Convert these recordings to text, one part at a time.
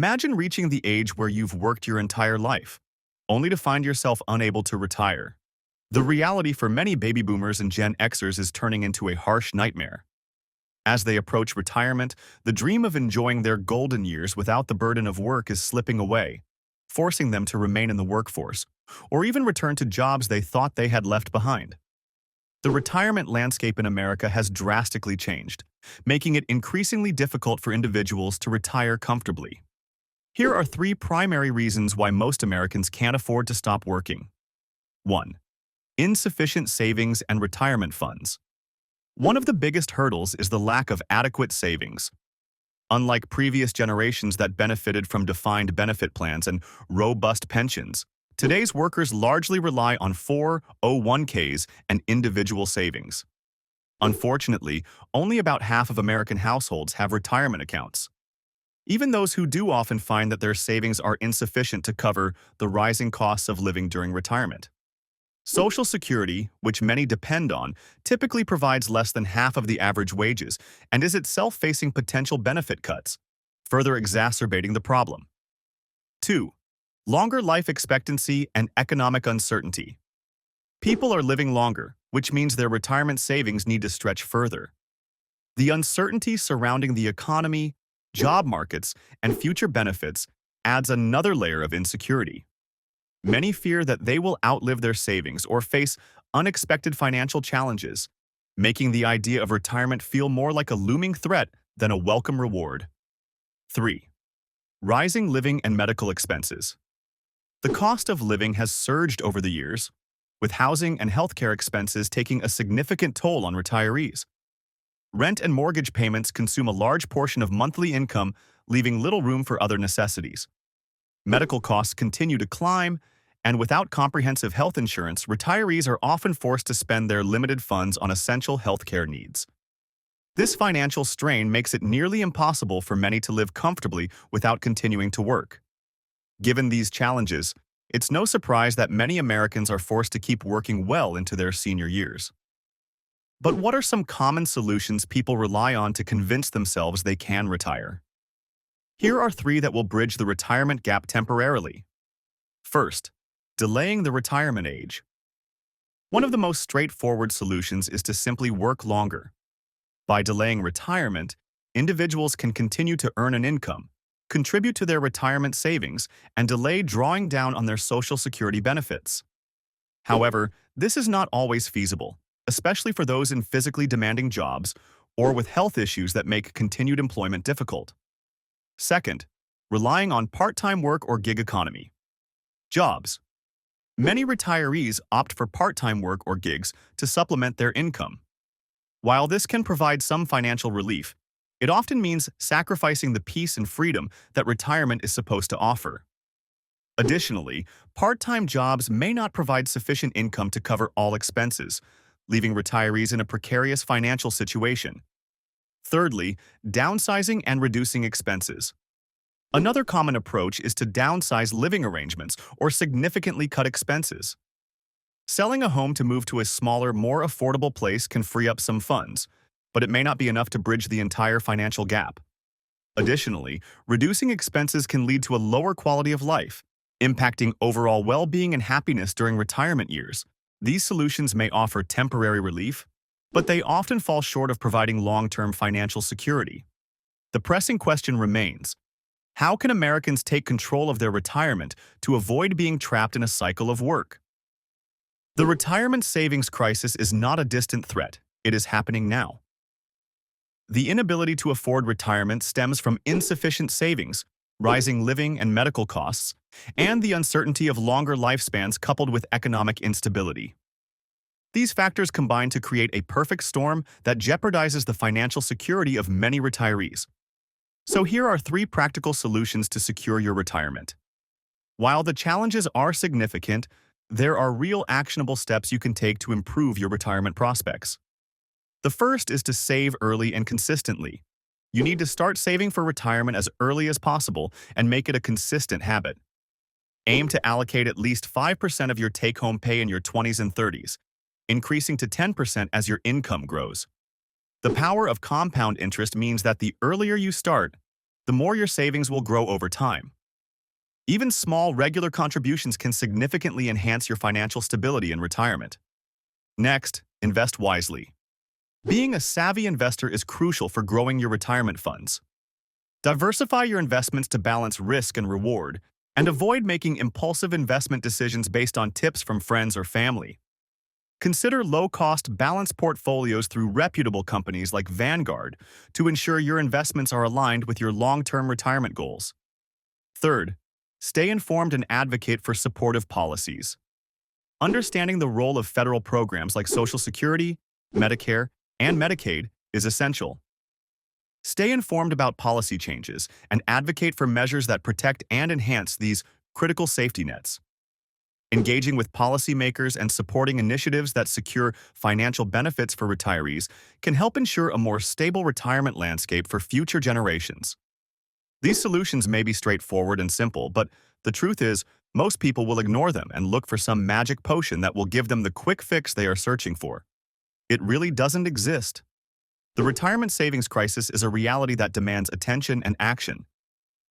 Imagine reaching the age where you've worked your entire life, only to find yourself unable to retire. The reality for many baby boomers and Gen Xers is turning into a harsh nightmare. As they approach retirement, the dream of enjoying their golden years without the burden of work is slipping away, forcing them to remain in the workforce, or even return to jobs they thought they had left behind. The retirement landscape in America has drastically changed, making it increasingly difficult for individuals to retire comfortably. Here are three primary reasons why most Americans can't afford to stop working. 1. Insufficient savings and retirement funds. One of the biggest hurdles is the lack of adequate savings. Unlike previous generations that benefited from defined benefit plans and robust pensions, today's workers largely rely on 401ks and individual savings. Unfortunately, only about half of American households have retirement accounts. Even those who do often find that their savings are insufficient to cover the rising costs of living during retirement. Social Security, which many depend on, typically provides less than half of the average wages and is itself facing potential benefit cuts, further exacerbating the problem. 2. Longer life expectancy and economic uncertainty. People are living longer, which means their retirement savings need to stretch further. The uncertainty surrounding the economy, job markets, and future benefits adds another layer of insecurity. Many fear that they will outlive their savings or face unexpected financial challenges, making the idea of retirement feel more like a looming threat than a welcome reward. 3. Rising living and medical expenses. The cost of living has surged over the years, with housing and healthcare expenses taking a significant toll on retirees. Rent and mortgage payments consume a large portion of monthly income, leaving little room for other necessities. Medical costs continue to climb, and without comprehensive health insurance, retirees are often forced to spend their limited funds on essential healthcare needs. This financial strain makes it nearly impossible for many to live comfortably without continuing to work. Given these challenges, it's no surprise that many Americans are forced to keep working well into their senior years. But what are some common solutions people rely on to convince themselves they can retire? Here are three that will bridge the retirement gap temporarily. First, delaying the retirement age. One of the most straightforward solutions is to simply work longer. By delaying retirement, individuals can continue to earn an income, contribute to their retirement savings, and delay drawing down on their Social Security benefits. However, this is not always feasible, especially for those in physically demanding jobs or with health issues that make continued employment difficult. Second, relying on part-time work or gig economy. Jobs. Many retirees opt for part-time work or gigs to supplement their income. While this can provide some financial relief, it often means sacrificing the peace and freedom that retirement is supposed to offer. Additionally, part-time jobs may not provide sufficient income to cover all expenses, leaving retirees in a precarious financial situation. Thirdly, downsizing and reducing expenses. Another common approach is to downsize living arrangements or significantly cut expenses. Selling a home to move to a smaller, more affordable place can free up some funds, but it may not be enough to bridge the entire financial gap. Additionally, reducing expenses can lead to a lower quality of life, impacting overall well-being and happiness during retirement years. These solutions may offer temporary relief, but they often fall short of providing long-term financial security. The pressing question remains: how can Americans take control of their retirement to avoid being trapped in a cycle of work? The retirement savings crisis is not a distant threat. It is happening now. The inability to afford retirement stems from insufficient savings, rising living and medical costs, and the uncertainty of longer lifespans coupled with economic instability. These factors combine to create a perfect storm that jeopardizes the financial security of many retirees. So here are three practical solutions to secure your retirement. While the challenges are significant, there are real actionable steps you can take to improve your retirement prospects. The first is to save early and consistently. You need to start saving for retirement as early as possible and make it a consistent habit. Aim to allocate at least 5% of your take-home pay in your 20s and 30s, increasing to 10% as your income grows. The power of compound interest means that the earlier you start, the more your savings will grow over time. Even small, regular contributions can significantly enhance your financial stability in retirement. Next, invest wisely. Being a savvy investor is crucial for growing your retirement funds. Diversify your investments to balance risk and reward, and avoid making impulsive investment decisions based on tips from friends or family. Consider low-cost, balanced portfolios through reputable companies like Vanguard to ensure your investments are aligned with your long-term retirement goals. Third, stay informed and advocate for supportive policies. Understanding the role of federal programs like Social Security, Medicare, and Medicaid is essential. Stay informed about policy changes and advocate for measures that protect and enhance these critical safety nets. Engaging with policymakers and supporting initiatives that secure financial benefits for retirees can help ensure a more stable retirement landscape for future generations. These solutions may be straightforward and simple, but the truth is, most people will ignore them and look for some magic potion that will give them the quick fix they are searching for. It really doesn't exist. The retirement savings crisis is a reality that demands attention and action.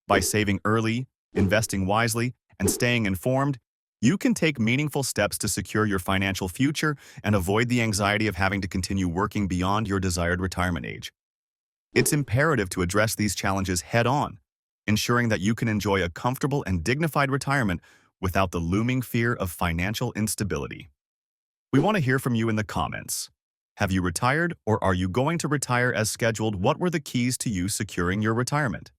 By saving early, investing wisely, and staying informed, you can take meaningful steps to secure your financial future and avoid the anxiety of having to continue working beyond your desired retirement age. It's imperative to address these challenges head-on, ensuring that you can enjoy a comfortable and dignified retirement without the looming fear of financial instability. We want to hear from you in the comments. Have you retired, or are you going to retire as scheduled? What were the keys to you securing your retirement?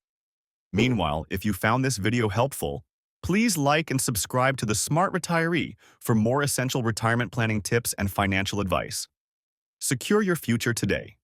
Meanwhile, if you found this video helpful, please like and subscribe to the Smart Retiree for more essential retirement planning tips and financial advice. Secure your future today.